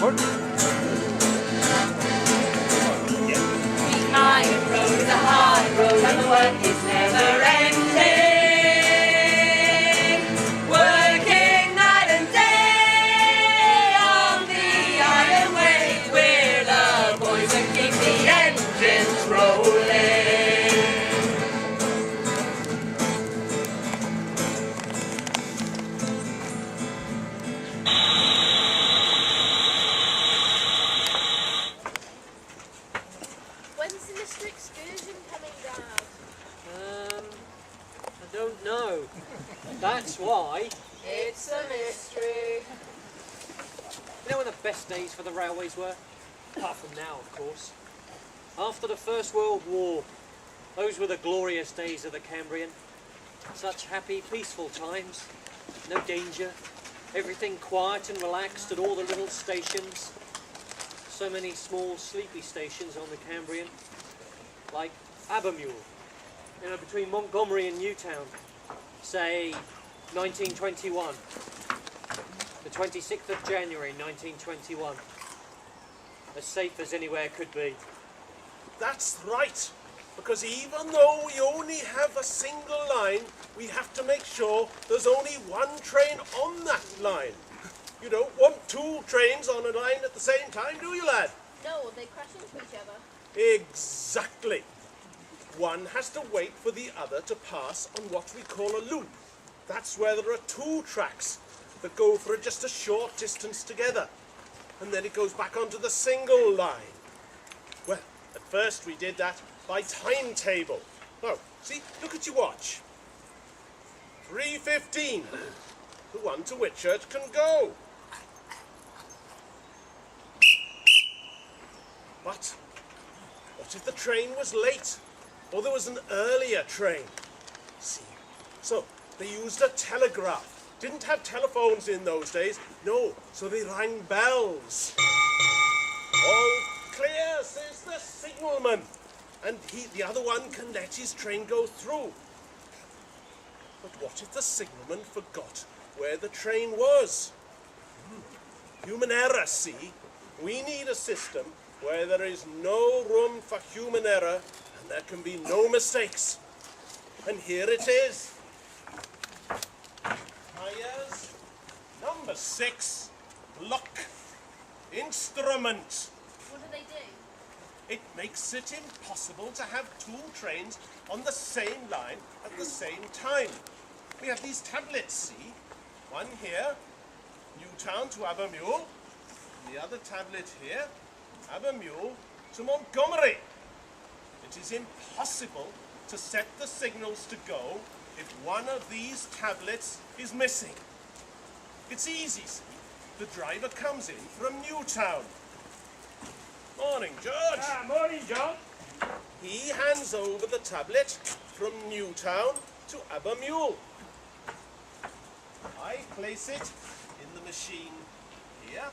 Behind road, the hard road, and the work is never ending. Working night and day on the Iron Way, we're the boys that keep the engines rolling. When's the Mr. Excursion coming down? I don't know. That's why. It's a mystery. You know when the best days for the railways were? Apart from now, of course. After the First World War, those were the glorious days of the Cambrian. Such happy, peaceful times. No danger. Everything quiet and relaxed at all the little stations. So many small, sleepy stations on the Cambrian. Like Abermule, you know, between Montgomery and Newtown. Say, 1921. The 26th of January, 1921. As safe as anywhere could be. That's right, because even though we only have a single line, we have to make sure there's only one train on that line. You don't want two trains on a line at the same time, do you, lad? No, they crash into each other. Exactly. One has to wait for the other to pass on what we call a loop. That's where there are two tracks that go for just a short distance together. And then it goes back onto the single line. Well, at first we did that by timetable. Oh, see, look at your watch. 3:15. The one to Whitchurch can go. But what if the train was late? Or there was an earlier train? See, so they used a telegraph. Didn't have telephones in those days. No, so they rang bells. All clear, says the signalman. And the other one can let his train go through. But what if the signalman forgot where the train was? Human error, see? We need a system where there is no room for human error and there can be no mistakes. And here it is. Tires, number 6, lock, instrument. What do they do? It makes it impossible to have two trains on the same line at the same time. We have these tablets, see? One here, Newtown to Abermule. The other tablet here, Abermule to Montgomery. It is impossible to set the signals to go if one of these tablets is missing. It's easy, see? The driver comes in from Newtown. Morning, George. Morning, John. He hands over the tablet from Newtown to Abermule. I place it in the machine here.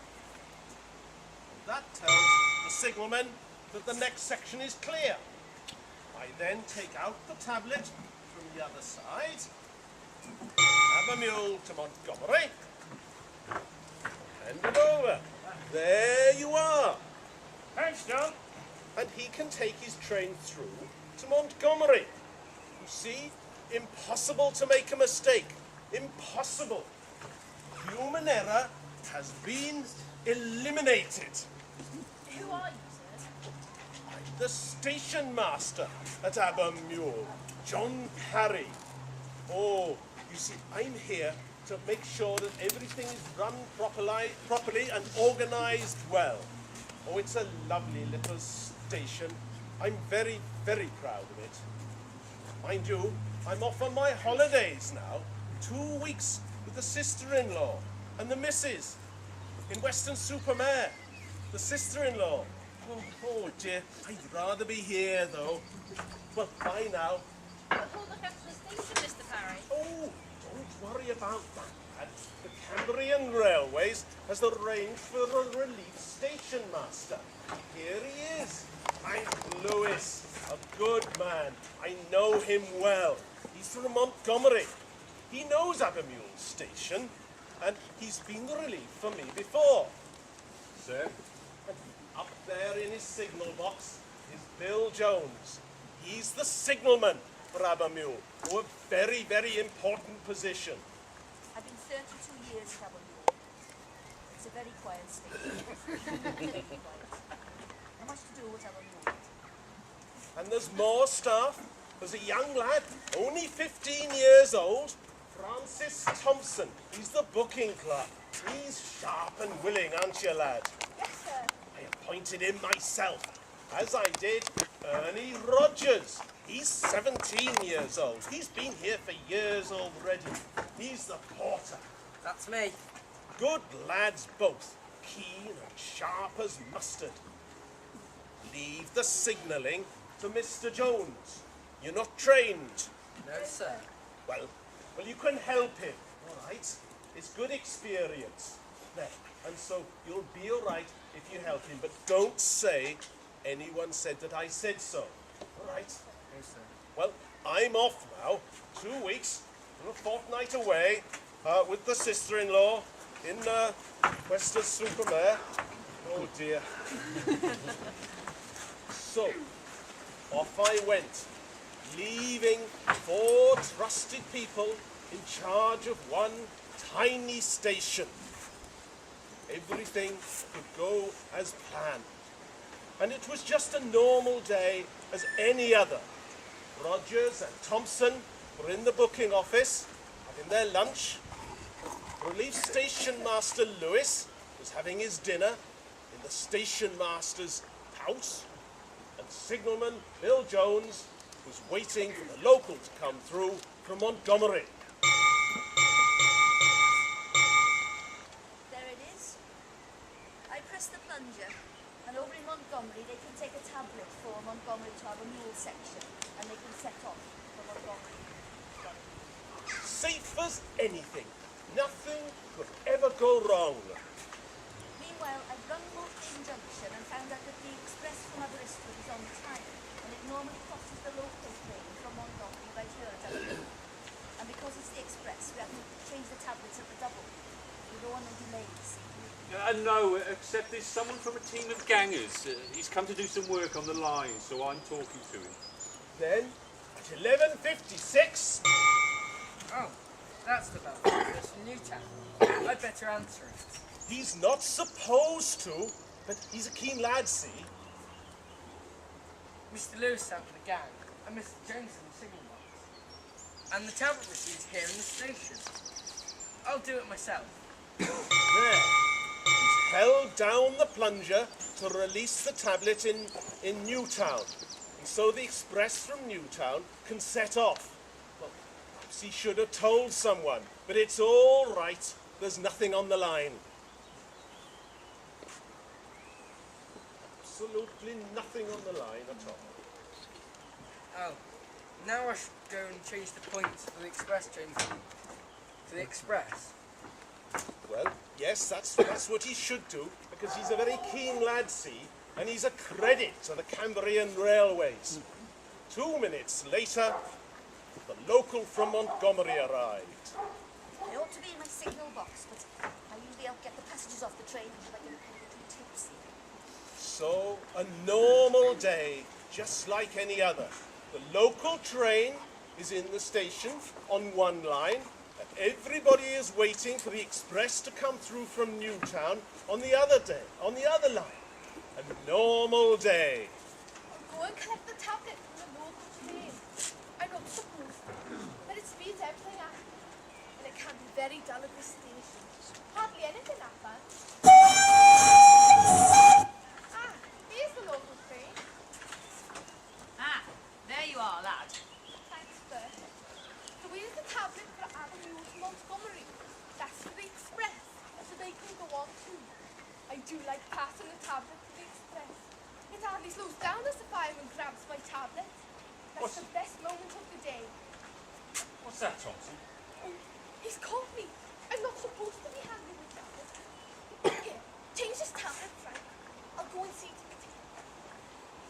That tells the signalman that the next section is clear. I then take out the tablet from the other side. Abermule to Montgomery. Hand it over. There you are. Thanks, John. And he can take his train through to Montgomery. You see, impossible to make a mistake. Impossible. Human error has been eliminated. Who are you, sir? I'm the station master at Abermule, John Parry. Oh, you see, I'm here to make sure that everything is run properly and organised well. Oh, it's a lovely little station. I'm very, very proud of it. Mind you, I'm off on my holidays now. 2 weeks with the sister-in-law and the missus in Weston-super-Mare. The sister-in-law. Oh dear, I'd rather be here though. Well, bye now. But who'll look after the station, Mr. Parry? Oh, don't worry about that, lad. The Cambrian Railways has arranged for a relief station master. Here he is. I'm Lewis, a good man. I know him well. He's from Montgomery. He knows Abermule Station, and he's been the relief for me before. sir. And up there in his signal box is Bill Jones. He's the signalman for Abermule, for a very, very important position. I've been 32 years at Abermule. It's a very quiet station. Very quiet. Not much to do at Abermule. And there's more staff. There's a young lad, only 15 years old, Francis Thompson. He's the booking clerk. He's sharp and willing, aren't you, lad? Yes, sir. I appointed him myself, as I did Ernie Rogers. He's 17 years old. He's been here for years already. He's the porter. That's me. Good lads both, keen and sharp as mustard. Leave the signalling to Mr. Jones. You're not trained. No, sir. Well, you can help him, all right? It's good experience. There. And so you'll be all right if you help him, but don't say anyone said that I said so, all right? No, sir. Well, I'm off now. 2 weeks, a fortnight away, with the sister-in-law in Wester-super-Mare. Oh dear. So, off I went, leaving 4 trusted people in charge of one tiny station. Everything could go as planned. And it was just a normal day as any other. Rogers and Thompson were in the booking office, having their lunch. Relief Station Master Lewis was having his dinner in the station master's house. And signalman Bill Jones was waiting for the local to come through from Montgomery. There it is. I press the plunger, and over in Montgomery they can take a tablet for Montgomery to have a mule section, and they can set off for Montgomery. Safe as anything. Nothing could ever go wrong. Meanwhile, I've rung Mortlake Junction and found out that the express from Aberystwyth is on time, and it normally crosses the local train from Montgomery right here at Aberystwyth. And because it's the express, we have to change the tablets at the double. We don't want no delays. No, except there's someone from a team of gangers. He's come to do some work on the line, so I'm talking to him. Then, at 11:56, Oh, that's the bell. It's from Newtown. I'd better answer it. he's not supposed to, but he's a keen lad, see? Mr. Lewis sent for the gang, and Mr. Jones in the signal box. And the tablet machine's here in the station. I'll do it myself. There. He's held down the plunger to release the tablet in Newtown. And so the express from Newtown can set off. Well, perhaps he should have told someone, but it's all right. There's nothing on the line. Absolutely nothing on the line at all. Oh, now I should go and change the points for the express train to the express. Well, yes, that's what he should do, because he's a very keen lad, see, and he's a credit to the Cambrian Railways. 2 minutes later, the local from Montgomery arrived. I ought to be in my signal box, but I usually help get the passengers off the train if I get a little tipsy. So, a normal day, just like any other. The local train is in the station on one line, and everybody is waiting for the express to come through from Newtown on the other line. A normal day. I'll go and collect the tablet from the local train. I'm not supposed to, but it speeds everything up. And it can be very dull at this station. Hardly anything happens. Ah, here's the local train. Ah, there you are, lad. Thanks, sir. So where's the tablet for Avenue to Montgomery? That's for the express, so they can go on too. I do like passing the tablet to the express. It hardly slows down as the fireman grabs my tablet. That's the best moment of the day. What's that, Thompson? Oh, he's caught me. I'm not supposed to be handling the tablet. Here, change this tablet, Frank. I'll go and see to the ticket.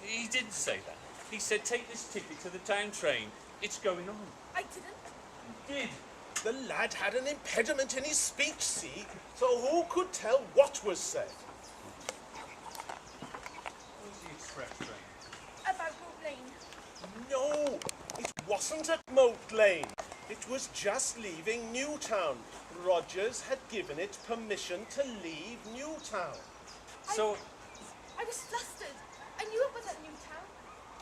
He didn't say that. He said, take this ticket to the town train. It's going on. I didn't. He did. The lad had an impediment in his speech, see, so who could tell what was said? express train? About Moat Lane. No, it wasn't at Moat Lane. It was just leaving Newtown. Rogers had given it permission to leave Newtown. So, I was flustered. I knew it was at Newtown.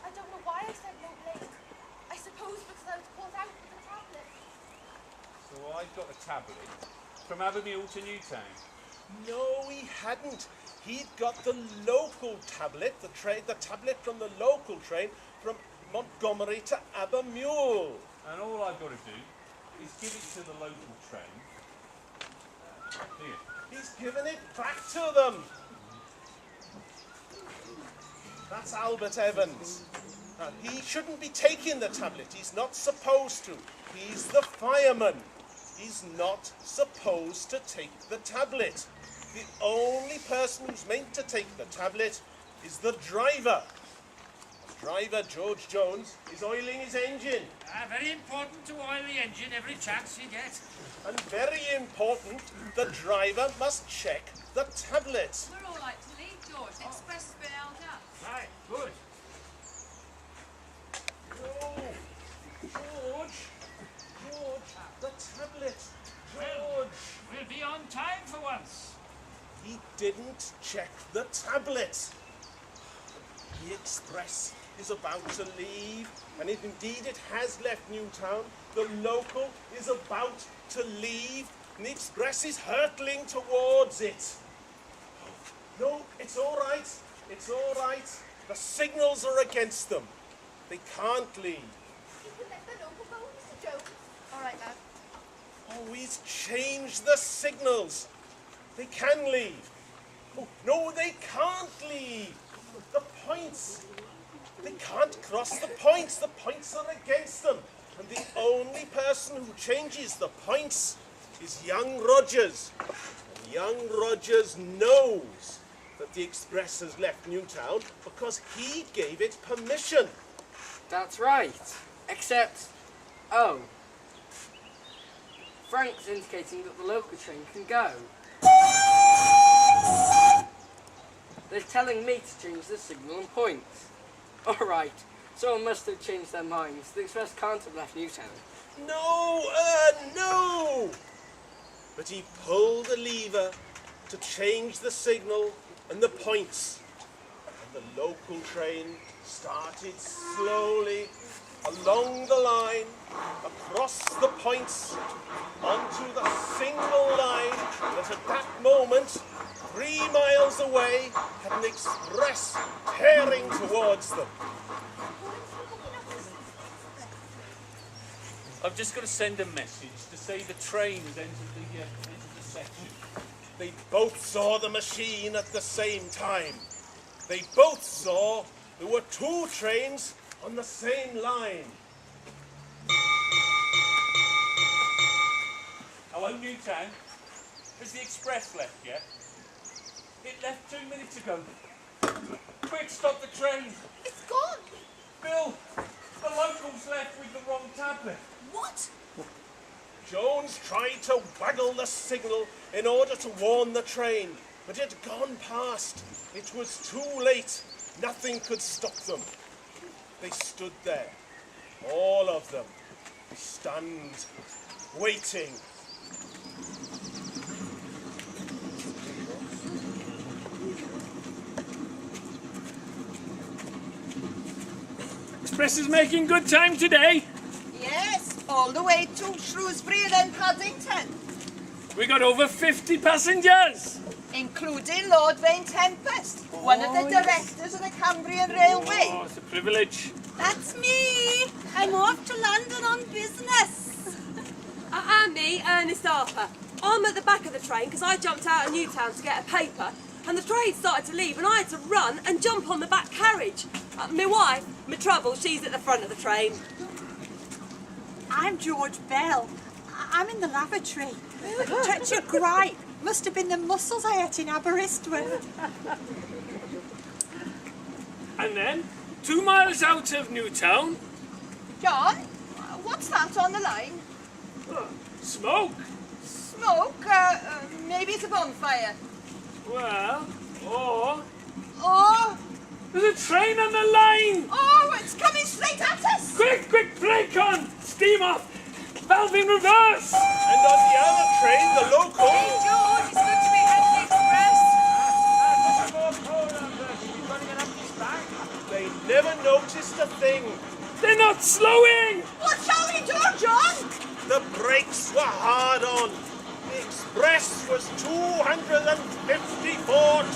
I don't know why I said Moat Lane. I suppose because I was caught out with the tablet. So I've got a tablet from Abermule to Newtown. No, he hadn't. He'd got the local tablet, the tablet from the local train from Montgomery to Abermule. And all I've got to do is give it to the local train. Here. He's given it back to them. That's Albert Evans. Now, he shouldn't be taking the tablet. He's not supposed to. He's the fireman. He's not supposed to take the tablet. The only person who's meant to take the tablet is the driver. The driver, George Jones, is oiling his engine. Very important to oil the engine every chance you get. And very important, the driver must check the tablet. We're all like to leave, George. The express has been held up. Right, good. Oh, George, the tablet. George. We'll be on time for once. He didn't check the tablet. The express is about to leave, and if indeed it has left Newtown, the local is about to leave, and the express is hurtling towards it. No, it's all right. It's all right. The signals are against them. They can't leave. You can let the local go, Mr. Jones. All right, Dad. Oh, he's changed the signals. They can leave. Oh, no, they can't leave. The points. They can't cross the points. The points are against them. And the only person who changes the points is young Rogers. And young Rogers knows that the express has left Newtown because he gave it permission. That's right. Except, oh, Frank's indicating that the local train can go. They're telling me to change the signal and points. Alright, someone must have changed their minds. The express can't have left Newtown. No! But he pulled a lever to change the signal and the points. And the local train started slowly along the line, across the points, onto the single line that at that moment, 3 miles away, had an express tearing towards them. I've just got to send a message to say the train has entered the section. They both saw the machine at the same time. They both saw there were 2 trains on the same line. Hello, Newtown. Has the express left yet? It left 2 minutes ago. Quick, stop the train. It's gone. Bill, the locals left with the wrong tablet. What? Jones tried to waggle the signal in order to warn the train, but it had gone past. It was too late. Nothing could stop them. They stood there, all of them, stunned, waiting. Express is making good time today. Yes, all the way to Shrewsbury and then Paddington, We got over 50 passengers. including Lord Vane Tempest, one of the directors of the Cambrian Railway. Oh, it's a privilege. That's me. I'm off to London on business. And me, Ernest Harper. I'm at the back of the train because I jumped out of Newtown to get a paper, and the train started to leave, and I had to run and jump on the back carriage. My wife, my trouble, she's at the front of the train. I'm George Bell. I'm in the lavatory. Touch your gripe. Must have been the mussels I ate in Aberystwyth. And then, 2 miles out of Newtown, John, what's that on the line? smoke. Smoke? Maybe it's a bonfire. Well, or Oh, There's a train on the line! Oh, it's coming straight at us! Quick, quick, brake on! Steam off! Valve in reverse! And on the other train, the local... Hey, George, it's good to be at the express. They never noticed a thing. They're not slowing! What shall we do, John? The brakes were hard on. The express was 254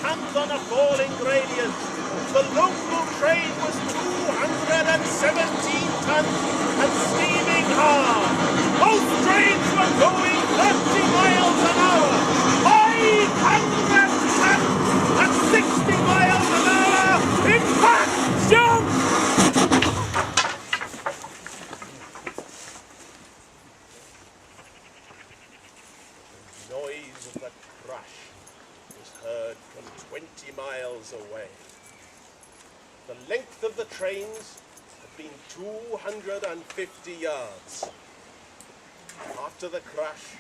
tons on a falling gradient. The local train was 217 tons and steaming hard. Both trains were going 30 miles an hour. 500 tons at 60 miles an hour. Impact! Jump! The noise of the crash was heard from 20 miles away. The length of the trains had been 250 yards. After the crash,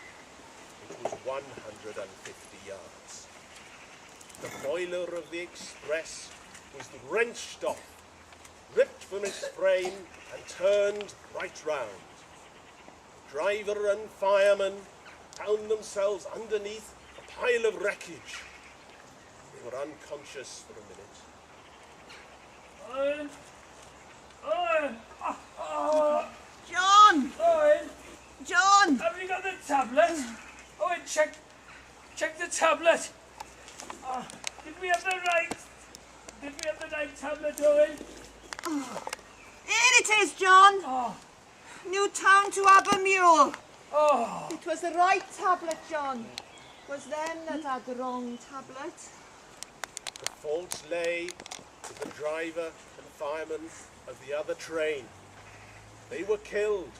it was 150 yards. The boiler of the express was wrenched off, ripped from its frame and turned right round. The driver and fireman found themselves underneath a pile of wreckage. They were unconscious for a minute. John! Owen, John! have you got the tablet? Owen, check the tablet. Did we have the right tablet, Owen? Here it is, John. Oh, Newtown to Abermule. oh. It was the right tablet, John. It was them that had the wrong tablet. The fault lay with the driver and fireman of the other train. They were killed,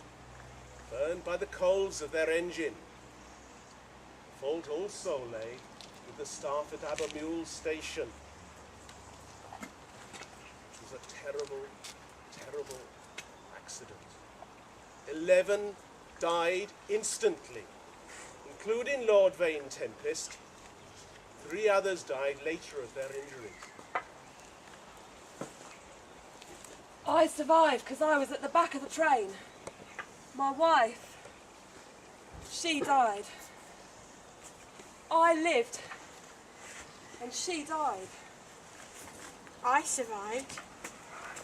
burned by the coals of their engine. The fault also lay with the staff at Abermule station. It was a terrible, terrible accident. 11 died instantly, including Lord Vane Tempest. 3 others died later of their injuries. I survived because I was at the back of the train. My wife, she died. I lived, and she died. I survived.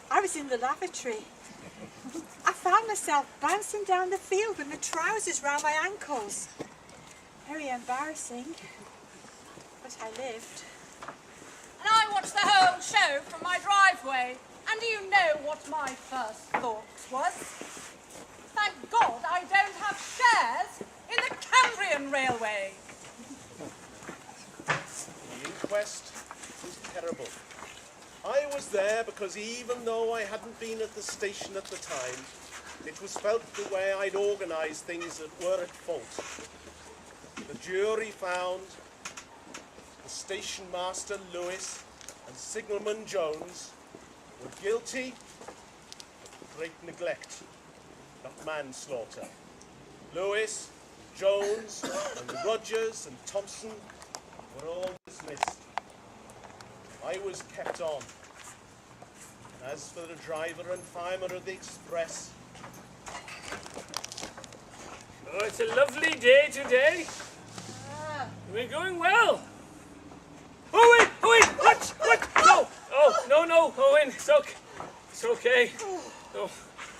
I was in the lavatory. I found myself bouncing down the field with my trousers round my ankles. Very embarrassing, but I lived. And I watched the whole show from my driveway. And do you know what my first thought was? Thank God I don't have shares in the Cambrian Railway. The inquest was terrible. I was there because even though I hadn't been at the station at the time, it was felt the way I'd organised things that were at fault. The jury found the station master Lewis and signalman Jones were guilty of great neglect, not manslaughter. Lewis, Jones, and Rogers and Thompson were all dismissed. I was kept on. And as for the driver and fireman of the express, Oh, it's a lovely day today. We're going well. Owen, what? No. Oh, no, Owen, it's okay. It's okay. Oh,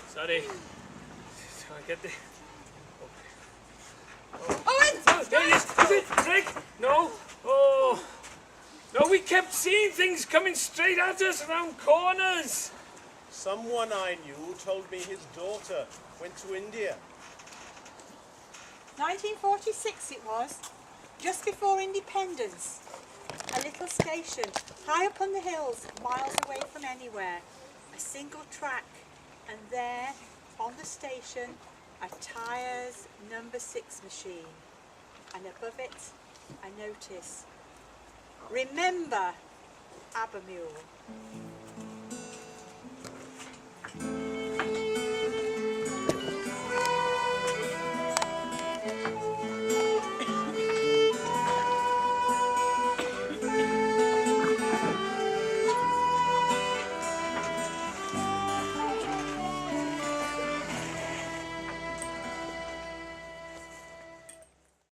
sorry. So I get the... Owen! Oh, there it is. Is it? Rick? No. Oh. No, we kept seeing things coming straight at us around corners. someone I knew told me his daughter went to India. 1946 it was, just before independence. A little station, high up on the hills, miles away from anywhere. A single track, and there, on the station, a Tyres number 6 machine. And above it, a notice. Remember Abermule.